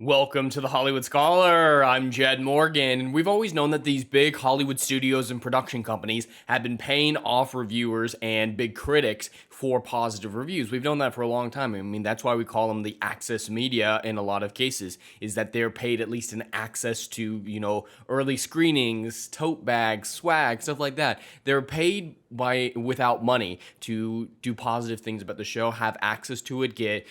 Welcome to the Hollywood Scholar. I'm Jed Morgan, and we've always known that these big Hollywood studios and production companies have been paying off reviewers and big critics for positive reviews. We've known that for a long time. I mean, that's why we call them the access media in a lot of cases, is that they're paid at least an access to, early screenings, tote bags, swag, stuff like that. They're paid without money to do positive things about the show, have access to it, get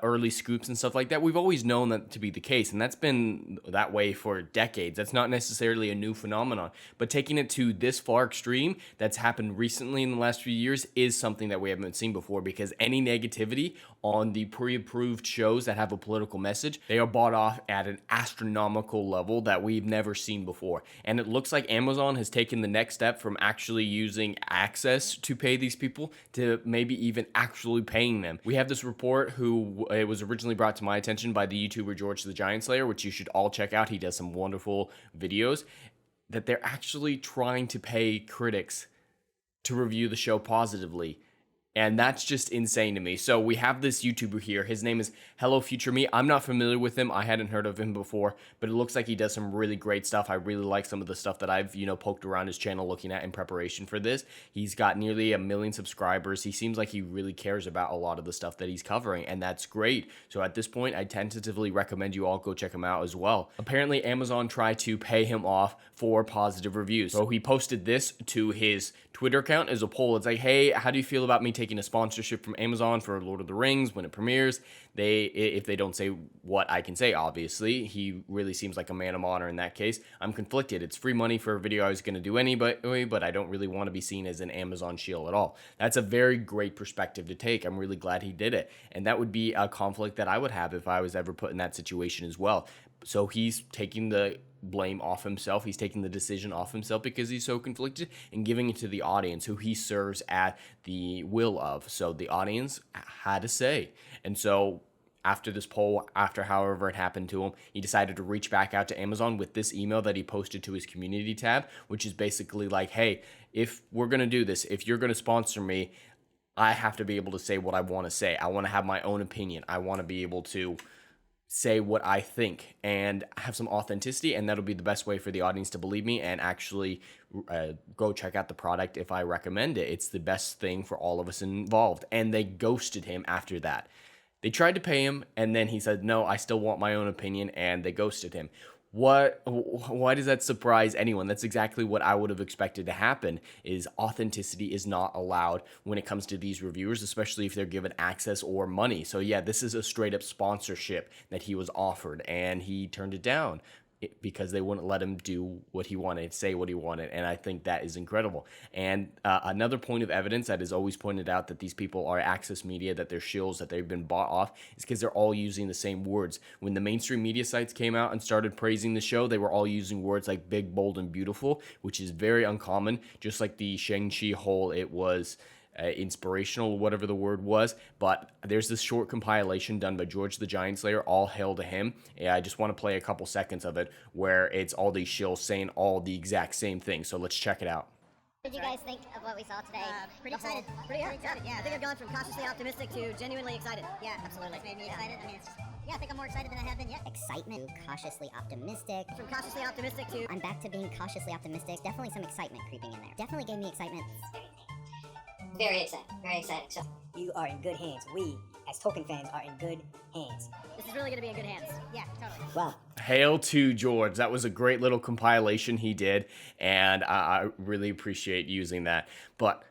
early scoops and stuff like that. We've always known that to be the case, and that's been that way for decades. That's not necessarily a new phenomenon, but taking it to this far extreme that's happened recently in the last few years is something that we haven't seen before, because any negativity on the pre-approved shows that have a political message, they are bought off at an astronomical level that we've never seen before. And it looks like Amazon has taken the next step from actually using access to pay these people to maybe even actually paying them. We have this report it was originally brought to my attention by the YouTuber George the Giant Slayer, which you should all check out. He does some wonderful videos, that they're actually trying to pay critics to review the show positively. And that's just insane to me. So we have this YouTuber here. His name is Hello Future Me. I'm not familiar with him. I hadn't heard of him before, but it looks like he does some really great stuff. I really like some of the stuff that I've, poked around his channel looking at in preparation for this. He's got nearly 1 million subscribers. He seems like he really cares about a lot of the stuff that he's covering, and that's great. So at this point, I tentatively recommend you all go check him out as well. Apparently, Amazon tried to pay him off for positive reviews. So he posted this to his Twitter account as a poll. It's like, hey, how do you feel about me taking a sponsorship from Amazon for Lord of the Rings when it premieres? If they don't say what I can say, obviously, he really seems like a man of honor in that case. I'm conflicted. It's free money for a video I was going to do anyway, but I don't really want to be seen as an Amazon shill at all. That's a very great perspective to take. I'm really glad he did it. And that would be a conflict that I would have if I was ever put in that situation as well. So he's taking the blame off himself. He's taking the decision off himself because he's so conflicted, and giving it to the audience who he serves at the will of. So the audience had a say. And so after this poll, after however it happened to him, he decided to reach back out to Amazon with this email that he posted to his community tab, which is basically like, hey, if we're going to do this, if you're going to sponsor me, I have to be able to say what I want to say. I want to have my own opinion. I want to be able to say what I think and have some authenticity, and that'll be the best way for the audience to believe me and actually go check out the product if I recommend it. It's the best thing for all of us involved. And they ghosted him after that. They tried to pay him, and then he said, no, I still want my own opinion, and they ghosted him. Why does that surprise anyone? That's exactly what I would have expected to happen, is authenticity is not allowed when it comes to these reviewers, especially if they're given access or money. So yeah, this is a straight up sponsorship that he was offered, and he turned it down because they wouldn't let him do what he wanted, say what he wanted. And I think that is incredible. And another point of evidence that is always pointed out that these people are access media, that they're shills, that they've been bought off, is because they're all using the same words. When the mainstream media sites came out and started praising the show, they were all using words like big, bold, and beautiful, which is very uncommon. Just like the Shang-Chi whole, it was inspirational, whatever the word was. But there's this short compilation done by George the Giant Slayer, all hail to him. Yeah, I just want to play a couple seconds of it where it's all these shills saying all the exact same thing. So let's check it out. What did you guys think of what we saw today? Pretty excited. Pretty excited, yeah. I think I've gone from cautiously optimistic to genuinely excited. Yeah, absolutely. Made me excited. I mean, it's just, I think I'm more excited than I have been yet. Excitement, cautiously optimistic. From cautiously optimistic to... I'm back to being cautiously optimistic. Definitely some excitement creeping in there. Definitely gave me excitement. Very excited. Very excited. So, you are in good hands. We, as Tolkien fans, are in good hands. This is really going to be in good hands. Yeah, totally. Wow. Hail to George. That was a great little compilation he did, and I really appreciate using that. But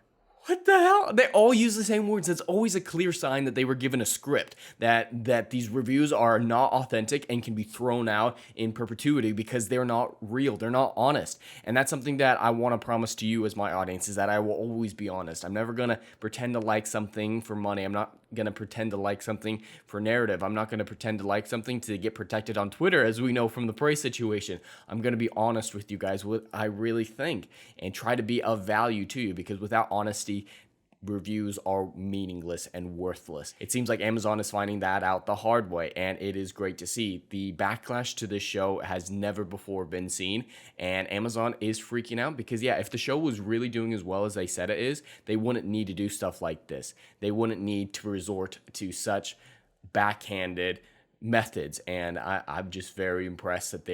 what the hell? They all use the same words. That's always a clear sign that they were given a script, that these reviews are not authentic and can be thrown out in perpetuity because they're not real. They're not honest. And that's something that I want to promise to you as my audience, is that I will always be honest. I'm never going to pretend to like something for money. I'm not going to pretend to like something for narrative. I'm not going to pretend to like something to get protected on Twitter, as we know from the Prey situation. I'm going to be honest with you guys, what I really think, and try to be of value to you, because without honesty, reviews are meaningless and worthless. It seems like Amazon is finding that out the hard way, and it is great to see. The backlash to this show has never before been seen, and Amazon is freaking out because, yeah, if the show was really doing as well as they said it is, they wouldn't need to do stuff like this. They wouldn't need to resort to such backhanded methods, and I'm just very impressed that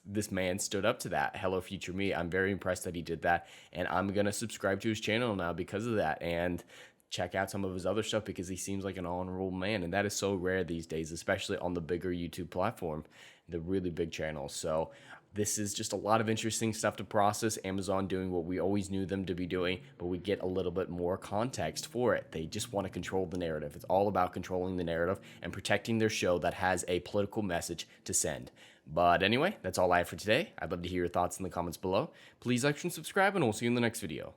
this man stood up to that. Hello future me, I'm very impressed that he did that, and I'm gonna subscribe to his channel now because of that, and check out some of his other stuff because he seems like an honorable man, and that is so rare these days, especially on the bigger YouTube platform, the really big channels. So this is just a lot of interesting stuff to process. Amazon doing what we always knew them to be doing, but we get a little bit more context for it. They just want to control the narrative. It's all about controlling the narrative and protecting their show that has a political message to send. But anyway, that's all I have for today. I'd love to hear your thoughts in the comments below. Please like and subscribe, and we'll see you in the next video.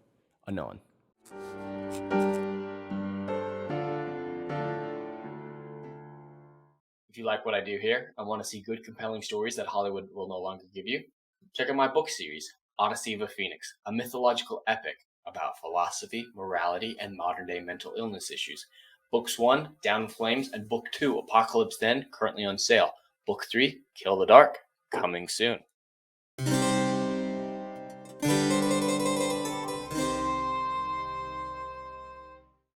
Anon. If you like what I do here and want to see good, compelling stories that Hollywood will no longer give you, check out my book series, Odyssey of a Phoenix, a mythological epic about philosophy, morality, and modern-day mental illness issues. Books 1, Down in Flames, and Book 2, Apocalypse Then, currently on sale. Book 3, Kill the Dark, coming soon.